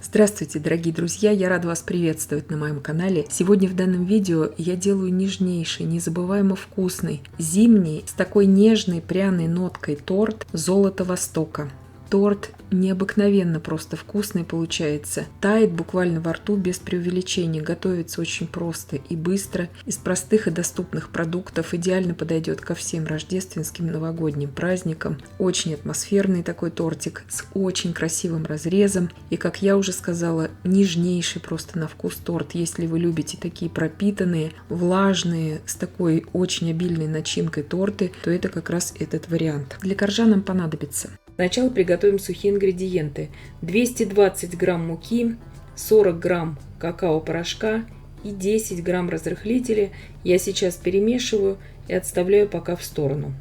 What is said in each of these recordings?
Здравствуйте, дорогие друзья! Я рада вас приветствовать на моем канале. Сегодня в данном видео я делаю нежнейший, незабываемо вкусный, зимний, с такой нежной пряной ноткой торт «Золото Востока». Торт необыкновенно просто вкусный получается. Тает буквально во рту без преувеличения. Готовится очень просто и быстро. Из простых и доступных продуктов идеально подойдет ко всем рождественским новогодним праздникам. Очень атмосферный такой тортик с очень красивым разрезом. И, как я уже сказала, нежнейший просто на вкус торт. Если вы любите такие пропитанные, влажные, с такой очень обильной начинкой торты, то это как раз этот вариант. Для коржа нам понадобится. Сначала приготовим сухие ингредиенты. 220 грамм муки, 40 грамм какао-порошка и 10 грамм разрыхлителя. Я сейчас перемешиваю и отставляю пока в сторону.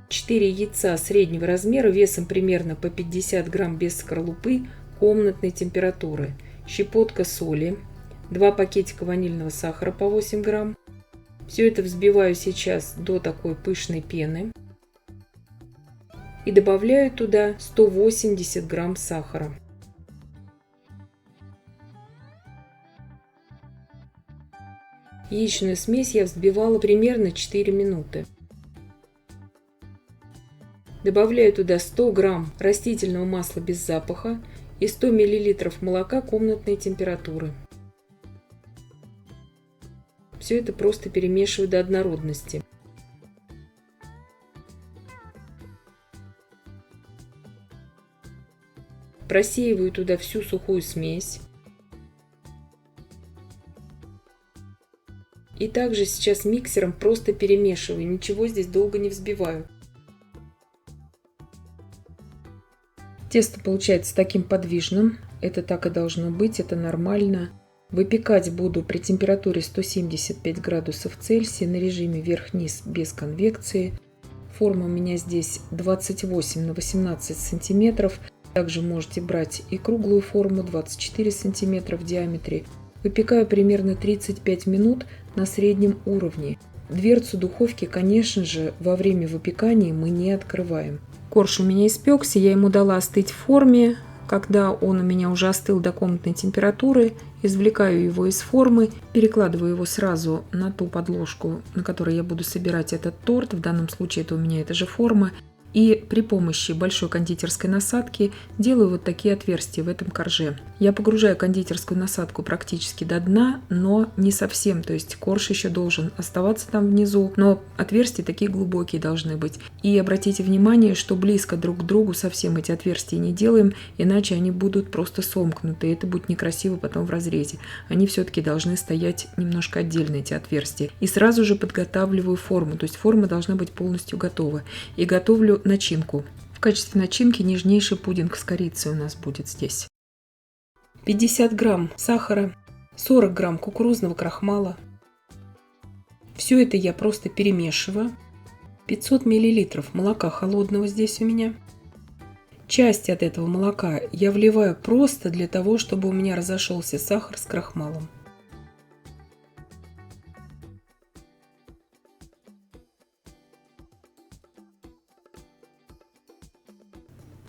4 яйца среднего размера весом примерно по 50 грамм без скорлупы комнатной температуры. Щепотка соли. 2 пакетика ванильного сахара по 8 грамм. Все это взбиваю сейчас до такой пышной пены. И добавляю туда 180 грамм сахара. Яичную смесь я взбивала примерно 4 минуты. Добавляю туда 100 грамм растительного масла без запаха и 100 миллилитров молока комнатной температуры. Все это просто перемешиваю до однородности. Просеиваю туда всю сухую смесь. И также сейчас миксером просто перемешиваю, ничего здесь долго не взбиваю. Тесто получается таким подвижным, это так и должно быть, это нормально. Выпекать буду при температуре 175 градусов Цельсия на режиме вверх-вниз без конвекции. Форма у меня здесь 28 на 18 сантиметров. Также можете брать и круглую форму 24 см в диаметре. Выпекаю примерно 35 минут на среднем уровне. Дверцу духовки, конечно же, во время выпекания мы не открываем. Корж у меня испекся, я ему дала остыть в форме. Когда он у меня уже остыл до комнатной температуры, извлекаю его из формы, перекладываю его сразу на ту подложку, на которой я буду собирать этот торт. В данном случае это у меня эта же форма. И при помощи большой кондитерской насадки делаю вот такие отверстия в этом корже. Я погружаю кондитерскую насадку практически до дна, но не совсем. То есть корж еще должен оставаться там внизу, но отверстия такие глубокие должны быть. И обратите внимание, что близко друг к другу совсем эти отверстия не делаем, иначе они будут просто сомкнуты. И это будет некрасиво потом в разрезе. Они все-таки должны стоять немножко отдельно, эти отверстия. И сразу же подготавливаю форму. То есть форма должна быть полностью готова. И готовлю начинку. В качестве начинки нежнейший пудинг с корицей у нас будет здесь. 50 грамм сахара, 40 грамм кукурузного крахмала. Все это я просто перемешиваю. 500 миллилитров молока холодного здесь у меня. Часть от этого молока я вливаю просто для того, чтобы у меня разошелся сахар с крахмалом.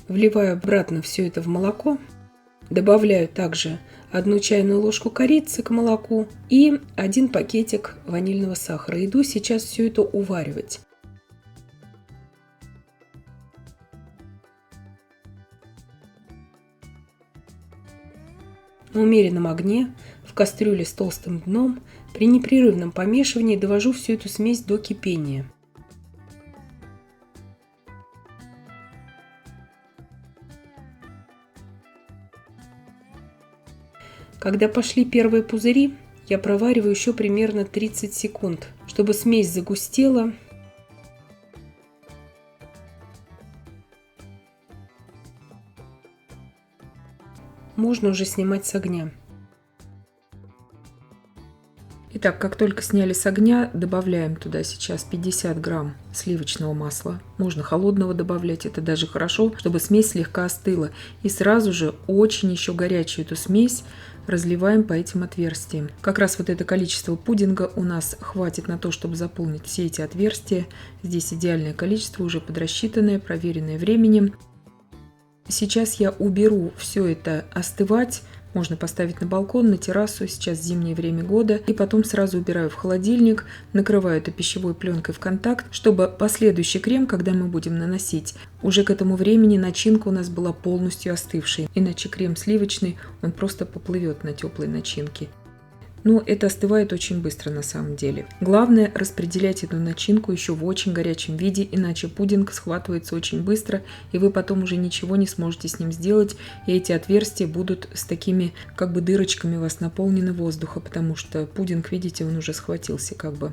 Вливаю обратно все это в молоко. Добавляю также 1 чайную ложку корицы к молоку и 1 пакетик ванильного сахара. Иду сейчас все это уваривать. На умеренном огне в кастрюле с толстым дном при непрерывном помешивании довожу всю эту смесь до кипения. Когда пошли первые пузыри, я провариваю еще примерно 30 секунд, чтобы смесь загустела. Можно уже снимать с огня. Итак, как только сняли с огня, добавляем туда сейчас 50 грамм сливочного масла. Можно холодного добавлять, это даже хорошо, чтобы смесь слегка остыла. И сразу же очень еще горячую эту смесь разливаем по этим отверстиям. Как раз вот это количество пудинга у нас хватит на то, чтобы заполнить все эти отверстия. Здесь идеальное количество, уже подрасчитанное, проверенное временем. Сейчас я уберу все это остывать. Можно поставить на балкон, на террасу, сейчас зимнее время года, и потом сразу убираю в холодильник, накрываю это пищевой пленкой в контакт, чтобы последующий крем, когда мы будем наносить, уже к этому времени начинка у нас была полностью остывшей, иначе крем сливочный, он просто поплывет на теплой начинке. Но это остывает очень быстро на самом деле. Главное распределять эту начинку еще в очень горячем виде, иначе пудинг схватывается очень быстро, и вы потом уже ничего не сможете с ним сделать, и эти отверстия будут с такими как бы дырочками у вас наполнены воздуха, потому что пудинг, видите, он уже схватился как бы.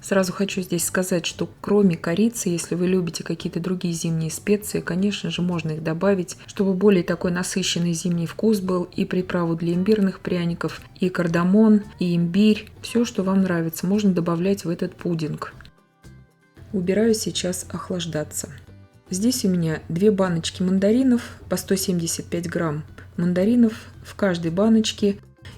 Сразу хочу здесь сказать, что кроме корицы, если вы любите какие-то другие зимние специи, конечно же, можно их добавить, чтобы более такой насыщенный зимний вкус был, и приправу для имбирных пряников, и кардамон, и имбирь. Все, что вам нравится, можно добавлять в этот пудинг. Убираю сейчас охлаждаться. Здесь у меня 2 баночки мандаринов по 175 грамм мандаринов. В каждой баночке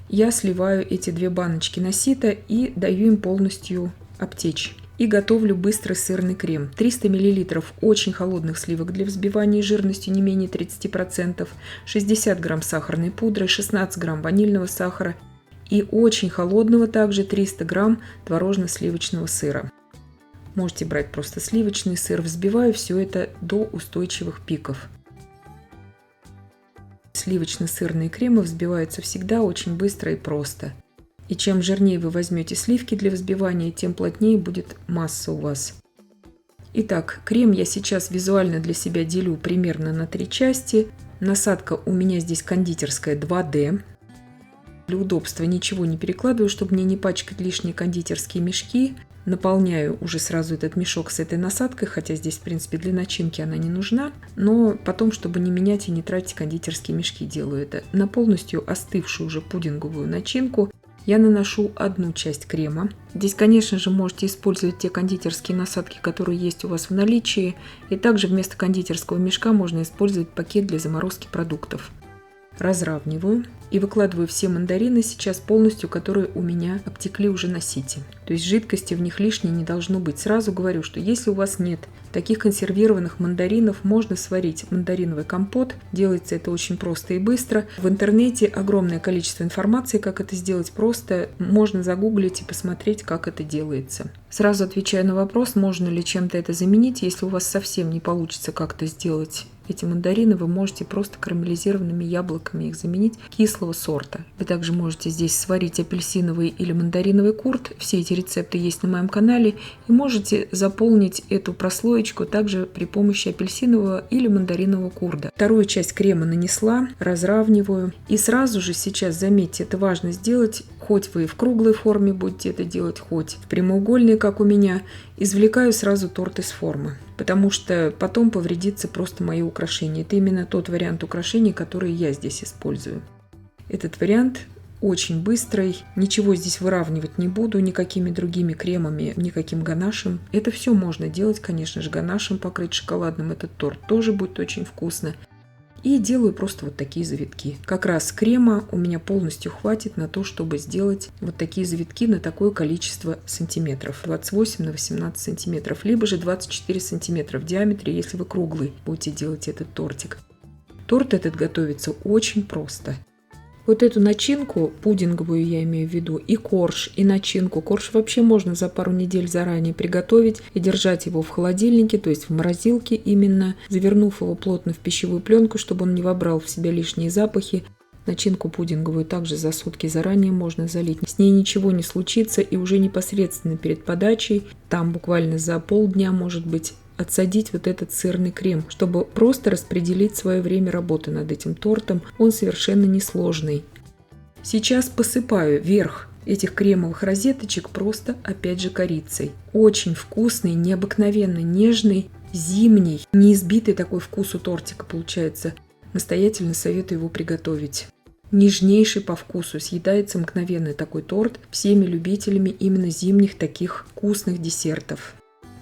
я сливаю эти 2 баночки на сито и даю им полностью обтечь. И готовлю быстрый сырный крем. 300 мл очень холодных сливок для взбивания жирностью не менее 30%, 60 грамм сахарной пудры, 16 грамм ванильного сахара и очень холодного также 300 грамм творожно-сливочного сыра. Можете брать просто сливочный сыр. Взбиваю все это до устойчивых пиков. Сливочно-сырные кремы взбиваются всегда очень быстро и просто. И чем жирнее вы возьмете сливки для взбивания, тем плотнее будет масса у вас. Итак, крем я сейчас визуально для себя делю примерно на 3 части. Насадка у меня здесь кондитерская 2D. Для удобства ничего не перекладываю, чтобы мне не пачкать лишние кондитерские мешки. Наполняю уже сразу этот мешок с этой насадкой, хотя здесь, в принципе, для начинки она не нужна. Но потом, чтобы не менять и не тратить кондитерские мешки, делаю это. На полностью остывшую уже пудинговую начинку я наношу одну часть крема. Здесь, конечно же, можете использовать те кондитерские насадки, которые есть у вас в наличии. И также вместо кондитерского мешка можно использовать пакет для заморозки продуктов. Разравниваю и выкладываю все мандарины сейчас полностью, которые у меня обтекли уже на сите. То есть жидкости в них лишней не должно быть. Сразу говорю, что если у вас нет таких консервированных мандаринов, можно сварить мандариновый компот. Делается это очень просто и быстро. В интернете огромное количество информации, как это сделать просто. Можно загуглить и посмотреть, как это делается. Сразу отвечаю на вопрос, можно ли чем-то это заменить. Если у вас совсем не получится как-то сделать эти мандарины, вы можете просто карамелизированными яблоками их заменить кислого сорта. Вы также можете здесь сварить апельсиновый или мандариновый курт. Все эти рецепты есть на моем канале. И можете заполнить эту прослоечку также при помощи апельсинового или мандаринового курда. Вторую часть крема нанесла, разравниваю. И сразу же сейчас, заметьте, это важно сделать, хоть вы в круглой форме будете это делать, хоть в прямоугольной, как у меня. Извлекаю сразу торт из формы, потому что потом повредится просто мои украшения. Это именно тот вариант украшений, который я здесь использую. Этот вариант очень быстрый, ничего здесь выравнивать не буду, никакими другими кремами, никаким ганашем. Это все можно делать, конечно же, ганашем покрыть шоколадным. Этот торт тоже будет очень вкусно. И делаю просто вот такие завитки. Как раз крема у меня полностью хватит на то, чтобы сделать вот такие завитки на такое количество сантиметров. 28 на 18 сантиметров, либо же 24 сантиметра в диаметре, если вы круглый будете делать этот тортик. Торт этот готовится очень просто. Вот эту начинку, пудинговую я имею в виду, и корж, и начинку. Корж вообще можно за пару недель заранее приготовить и держать его в холодильнике, то есть в морозилке именно, завернув его плотно в пищевую пленку, чтобы он не вобрал в себя лишние запахи. Начинку пудинговую также за сутки заранее можно залить. С ней ничего не случится, и уже непосредственно перед подачей, там буквально за полдня, может быть, отсадить вот этот сырный крем, чтобы просто распределить свое время работы над этим тортом. Он совершенно несложный. Сейчас посыпаю верх этих кремовых розеточек просто, опять же, корицей. Очень вкусный, необыкновенно нежный, зимний, неизбитый такой вкус у тортика получается. Настоятельно советую его приготовить. Нежнейший по вкусу, съедается мгновенно такой торт всеми любителями именно зимних таких вкусных десертов.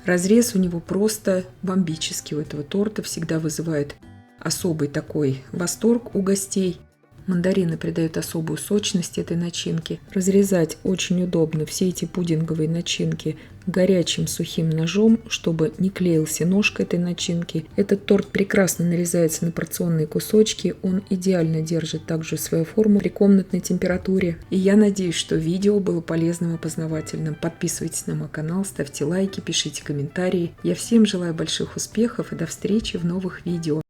Разрез у него просто бомбический у этого торта, всегда вызывает особый такой восторг у гостей. Мандарины придают особую сочность этой начинке. Разрезать очень удобно все эти пудинговые начинки горячим сухим ножом, чтобы не клеился ножка этой начинки. Этот торт прекрасно нарезается на порционные кусочки. Он идеально держит также свою форму при комнатной температуре. И я надеюсь, что видео было полезным и познавательным. Подписывайтесь на мой канал, ставьте лайки, пишите комментарии. Я всем желаю больших успехов и до встречи в новых видео.